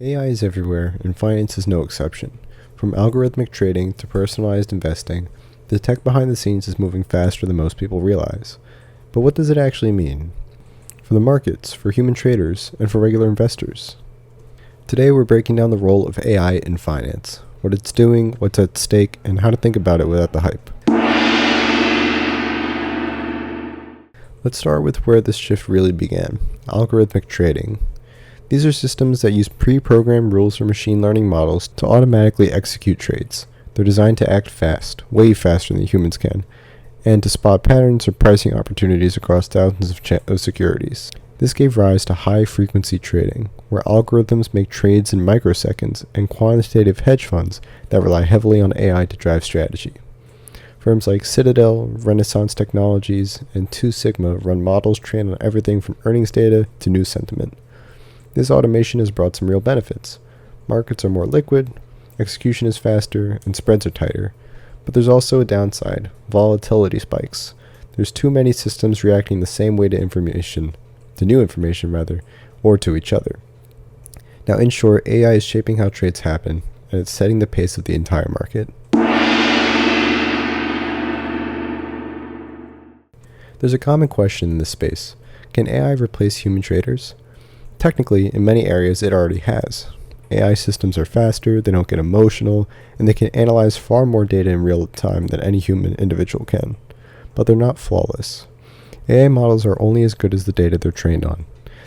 AI is everywhere, and finance is no exception. From algorithmic trading to personalized investing, the tech behind the scenes is moving faster than most people realize. But what does it actually mean? For the markets, for human traders, and for regular investors? Today we're breaking down the role of AI in finance, what it's doing, what's at stake, and how to think about it without the hype. Let's start with where this shift really began, algorithmic trading. These are systems that use pre-programmed rules or machine learning models to automatically execute trades. They're designed to act fast, way faster than humans can, and to spot patterns or pricing opportunities across thousands of securities. This gave rise to high-frequency trading, where algorithms make trades in microseconds, and quantitative hedge funds that rely heavily on AI to drive strategy. Firms like Citadel, Renaissance Technologies, and Two Sigma run models trained on everything from earnings data to news sentiment. This automation has brought some real benefits. Markets are more liquid, execution is faster, and spreads are tighter. But there's also a downside. Volatility spikes. There's too many systems reacting the same way to new information, or to each other. Now, in short, AI is shaping how trades happen, and it's setting the pace of the entire market. There's a common question in this space. Can AI replace human traders? Technically, in many areas, it already has. AI systems are faster, they don't get emotional, and they can analyze far more data in real time than any human individual can. But they're not flawless. AI models are only as good as the data they're trained on.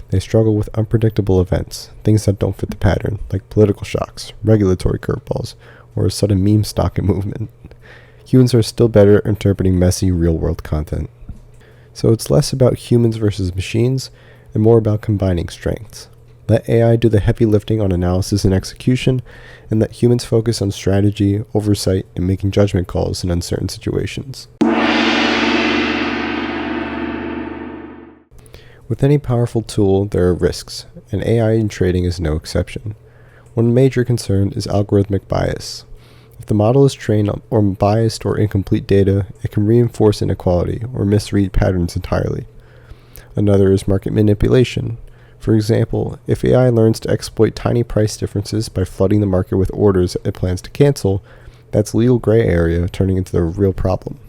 They struggle with unpredictable events, things that don't fit the pattern, like political shocks, regulatory curveballs, or a sudden meme stock movement. Humans are still better at interpreting messy, real-world content. So it's less about humans versus machines, and more about combining strengths. Let AI do the heavy lifting on analysis and execution, and let humans focus on strategy, oversight, and making judgment calls in uncertain situations. With any powerful tool, there are risks, and AI in trading is no exception. One major concern is algorithmic bias. If the model is trained on biased or incomplete data, it can reinforce inequality or misread patterns entirely. Another is market manipulation. For example, if AI learns to exploit tiny price differences by flooding the market with orders it plans to cancel, that's legal gray area turning into a real problem.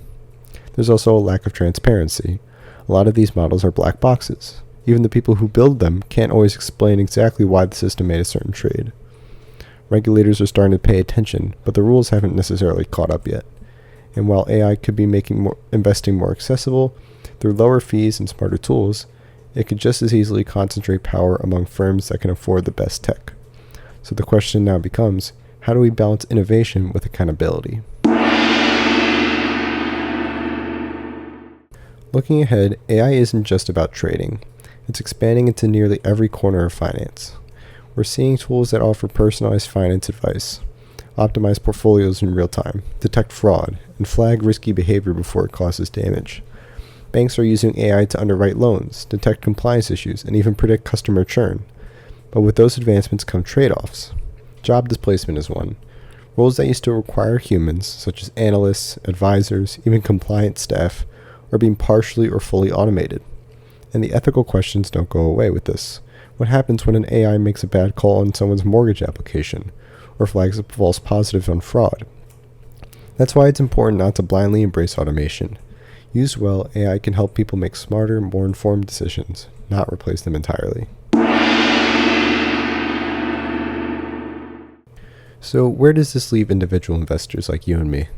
There's also a lack of transparency. A lot of these models are black boxes. Even the people who build them can't always explain exactly why the system made a certain trade. Regulators are starting to pay attention, but the rules haven't necessarily caught up yet. And while AI could be making investing more accessible, through lower fees and smarter tools, it could just as easily concentrate power among firms that can afford the best tech. So the question now becomes, how do we balance innovation with accountability? Looking ahead, AI isn't just about trading. It's expanding into nearly every corner of finance. We're seeing tools that offer personalized finance advice, optimize portfolios in real time, detect fraud, and flag risky behavior before it causes damage. Banks are using AI to underwrite loans, detect compliance issues, and even predict customer churn. But with those advancements come trade-offs. Job displacement is one. Roles that used to require humans, such as analysts, advisors, even compliance staff, are being partially or fully automated. And the ethical questions don't go away with this. What happens when an AI makes a bad call on someone's mortgage application, or flags a false positive on fraud? That's why it's important not to blindly embrace automation. Used well, AI can help people make smarter, more informed decisions, not replace them entirely. So where does this leave individual investors like you and me?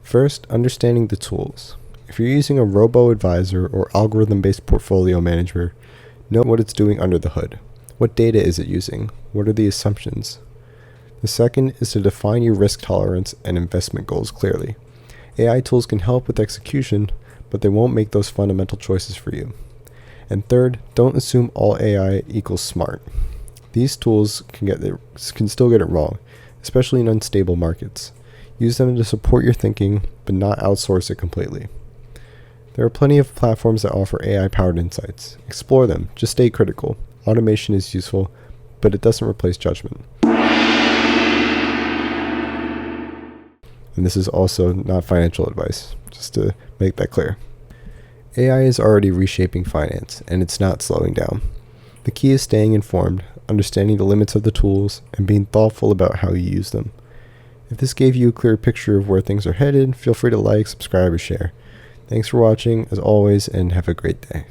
First, understanding the tools. If you're using a robo-advisor or algorithm-based portfolio manager, know what it's doing under the hood. What data is it using? What are the assumptions? The second is to define your risk tolerance and investment goals clearly. AI tools can help with execution, but they won't make those fundamental choices for you. And third, don't assume all AI equals smart. These tools can still get it wrong, especially in unstable markets. Use them to support your thinking, but not outsource it completely. There are plenty of platforms that offer AI-powered insights. Explore them, just stay critical. Automation is useful, but it doesn't replace judgment. And this is also not financial advice, just to make that clear. AI is already reshaping finance, and it's not slowing down. The key is staying informed, understanding the limits of the tools, and being thoughtful about how you use them. If this gave you a clear picture of where things are headed, feel free to like, subscribe, or share. Thanks for watching, as always, and have a great day.